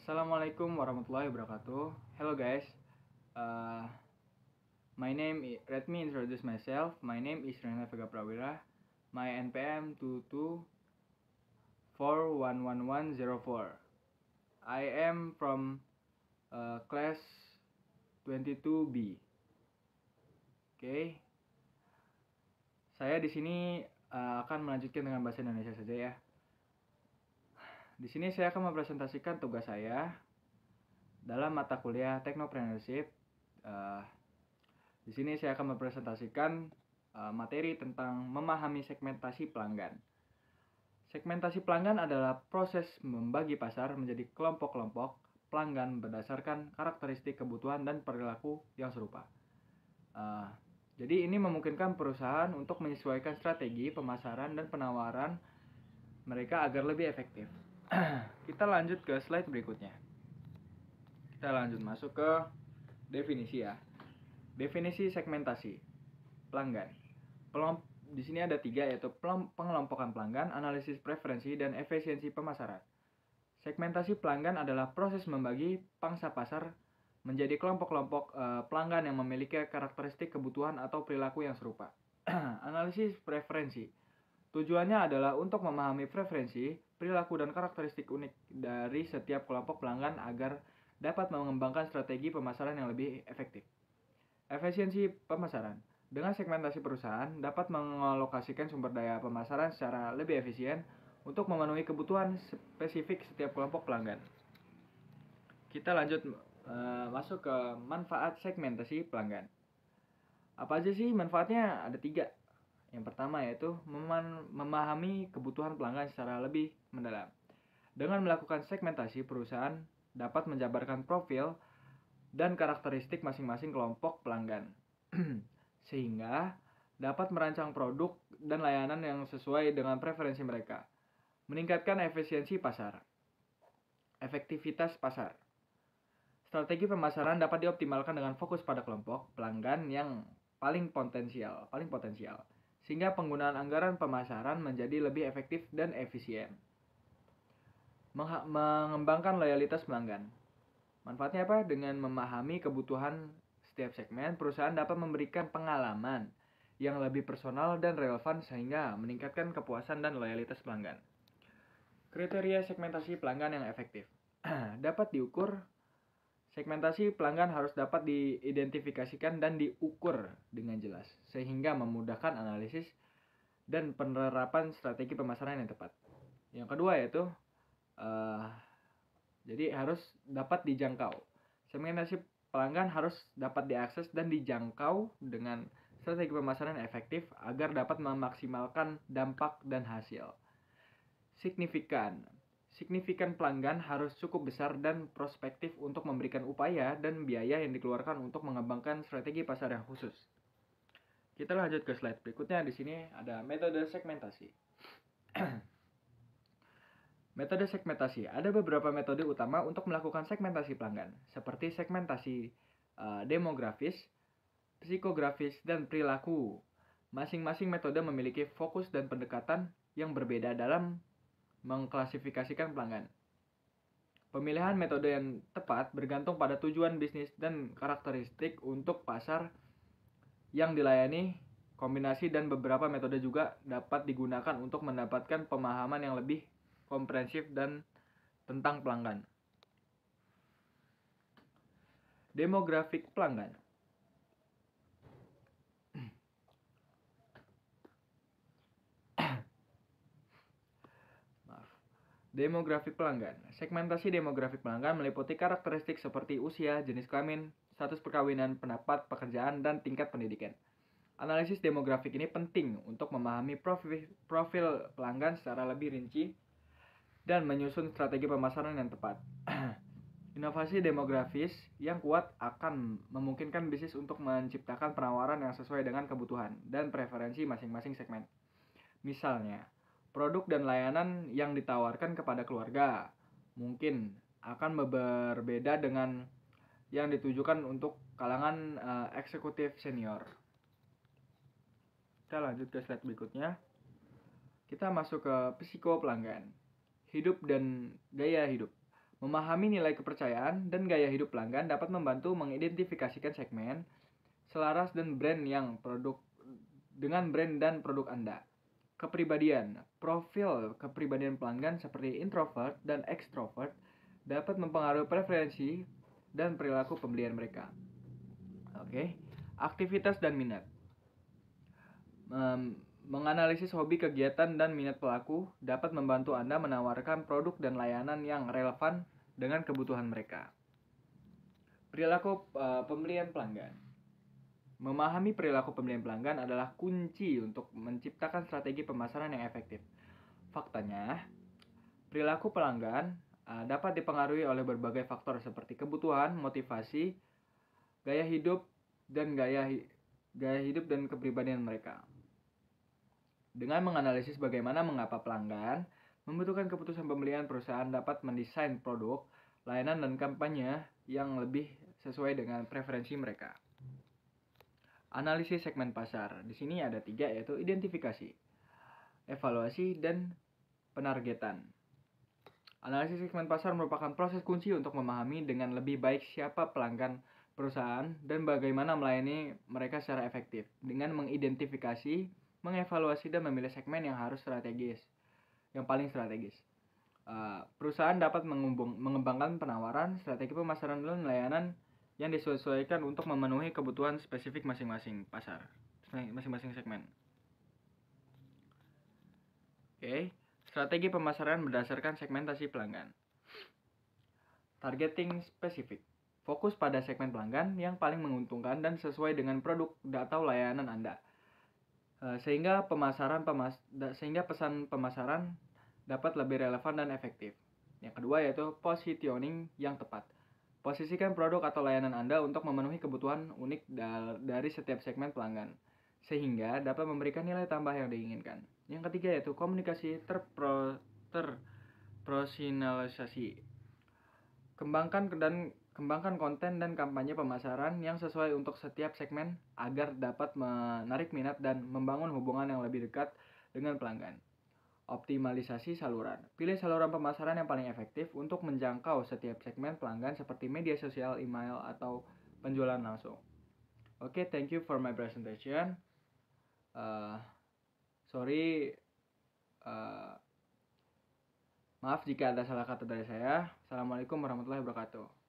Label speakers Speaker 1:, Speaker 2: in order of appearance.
Speaker 1: Assalamualaikum warahmatullahi wabarakatuh. Hello guys. Uh, Let me introduce myself. My name is Rena Vega Prawira. My NPM 22411104. I am from class 22B. Oke. Saya di sini akan melanjutkan dengan bahasa Indonesia saja ya. Di sini saya akan mempresentasikan tugas saya dalam mata kuliah Technopreneurship. Di sini saya akan mempresentasikan materi tentang memahami segmentasi pelanggan. Segmentasi pelanggan adalah proses membagi pasar menjadi kelompok-kelompok pelanggan berdasarkan karakteristik kebutuhan dan perilaku yang serupa. Jadi ini memungkinkan perusahaan untuk menyesuaikan strategi pemasaran dan penawaran mereka agar lebih efektif. Kita lanjut ke slide berikutnya. Kita lanjut masuk ke definisi ya. Definisi segmentasi pelanggan. Di sini ada 3, yaitu pengelompokan pelanggan, analisis preferensi, dan efisiensi pemasaran. Segmentasi pelanggan adalah proses membagi pangsa pasar menjadi kelompok-kelompok pelanggan yang memiliki karakteristik kebutuhan atau perilaku yang serupa. Analisis preferensi. Tujuannya adalah untuk memahami preferensi, perilaku, dan karakteristik unik dari setiap kelompok pelanggan agar dapat mengembangkan strategi pemasaran yang lebih efektif. Efisiensi pemasaran. Dengan segmentasi perusahaan dapat mengalokasikan sumber daya pemasaran secara lebih efisien untuk memenuhi kebutuhan spesifik setiap kelompok pelanggan. Kita lanjut masuk ke manfaat segmentasi pelanggan. Apa aja sih manfaatnya? Ada 3. Yang pertama yaitu memahami kebutuhan pelanggan secara lebih mendalam. Dengan melakukan segmentasi, perusahaan dapat menjabarkan profil dan karakteristik masing-masing kelompok pelanggan, sehingga dapat merancang produk dan layanan yang sesuai dengan preferensi mereka. Meningkatkan efisiensi pasar. Efektivitas pasar. Strategi pemasaran dapat dioptimalkan dengan fokus pada kelompok pelanggan yang paling potensial, sehingga penggunaan anggaran pemasaran menjadi lebih efektif dan efisien. Mengembangkan loyalitas pelanggan. Manfaatnya apa? Dengan memahami kebutuhan setiap segmen, perusahaan dapat memberikan pengalaman yang lebih personal dan relevan sehingga meningkatkan kepuasan dan loyalitas pelanggan. Kriteria segmentasi pelanggan yang efektif. Dapat diukur. Segmentasi pelanggan harus dapat diidentifikasikan dan diukur dengan jelas, sehingga memudahkan analisis dan penerapan strategi pemasaran yang tepat. Yang kedua yaitu, jadi harus dapat dijangkau. Segmentasi pelanggan harus dapat diakses dan dijangkau dengan strategi pemasaran yang efektif agar dapat memaksimalkan dampak dan hasil. Signifikan pelanggan harus cukup besar dan prospektif untuk memberikan upaya dan biaya yang dikeluarkan untuk mengembangkan strategi pasar yang khusus. Kita lanjut ke slide berikutnya. Di sini ada metode segmentasi. Metode segmentasi. Ada beberapa metode utama untuk melakukan segmentasi pelanggan, seperti segmentasi demografis, psikografis, dan perilaku. Masing-masing metode memiliki fokus dan pendekatan yang berbeda dalam mengklasifikasikan pelanggan. Pemilihan metode yang tepat bergantung pada tujuan bisnis dan karakteristik untuk pasar yang dilayani. Kombinasi dan beberapa metode juga dapat digunakan untuk mendapatkan pemahaman yang lebih komprehensif dan tentang pelanggan. Demografik pelanggan. Demografik pelanggan. Segmentasi demografik pelanggan meliputi karakteristik seperti usia, jenis kelamin, status perkawinan, pendapat pekerjaan, dan tingkat pendidikan. Analisis demografik ini penting untuk memahami profil pelanggan secara lebih rinci dan menyusun strategi pemasaran yang tepat. Inovasi demografis yang kuat akan memungkinkan bisnis untuk menciptakan penawaran yang sesuai dengan kebutuhan dan preferensi masing-masing segmen. Misalnya, produk dan layanan yang ditawarkan kepada keluarga mungkin akan berbeda dengan yang ditujukan untuk kalangan eksekutif senior. Kita lanjut ke slide berikutnya. Kita masuk ke psiko pelanggan. Hidup dan gaya hidup. Memahami nilai kepercayaan dan gaya hidup pelanggan dapat membantu mengidentifikasikan segmen selaras dan brand yang produk dengan brand dan produk Anda. Kepribadian, profil kepribadian pelanggan seperti introvert dan extrovert dapat mempengaruhi preferensi dan perilaku pembelian mereka. Oke, aktivitas dan minat. Menganalisis hobi, kegiatan, dan minat pelaku dapat membantu Anda menawarkan produk dan layanan yang relevan dengan kebutuhan mereka. Perilaku pembelian pelanggan. Memahami perilaku pembelian pelanggan adalah kunci untuk menciptakan strategi pemasaran yang efektif. Faktanya, perilaku pelanggan dapat dipengaruhi oleh berbagai faktor seperti kebutuhan, motivasi, gaya hidup, dan kepribadian mereka. Dengan menganalisis bagaimana mengapa pelanggan membutuhkan keputusan pembelian, perusahaan dapat mendesain produk, layanan, dan kampanye yang lebih sesuai dengan preferensi mereka. Analisis segmen pasar. Di sini ada 3, yaitu identifikasi, evaluasi, dan penargetan. Analisis segmen pasar merupakan proses kunci untuk memahami dengan lebih baik siapa pelanggan perusahaan dan bagaimana melayani mereka secara efektif. Dengan mengidentifikasi, mengevaluasi, dan memilih segmen yang paling strategis. Perusahaan dapat mengembangkan penawaran, strategi pemasaran, dan layanan yang disesuaikan untuk memenuhi kebutuhan spesifik masing-masing pasar, masing-masing segmen. Oke, strategi pemasaran berdasarkan segmentasi pelanggan. Targeting spesifik. Fokus pada segmen pelanggan yang paling menguntungkan dan sesuai dengan produk atau layanan Anda. Sehingga pesan pemasaran dapat lebih relevan dan efektif. Yang kedua yaitu positioning yang tepat. Posisikan produk atau layanan Anda untuk memenuhi kebutuhan unik dari setiap segmen pelanggan, sehingga dapat memberikan nilai tambah yang diinginkan. Yang ketiga yaitu komunikasi terpersonalisasi. Kembangkan konten dan kampanye pemasaran yang sesuai untuk setiap segmen agar dapat menarik minat dan membangun hubungan yang lebih dekat dengan pelanggan. Optimalisasi saluran. Pilih saluran pemasaran yang paling efektif untuk menjangkau setiap segmen pelanggan seperti media sosial, email, atau penjualan langsung. Oke, thank you for my presentation. Maaf jika ada salah kata dari saya. Assalamualaikum warahmatullahi wabarakatuh.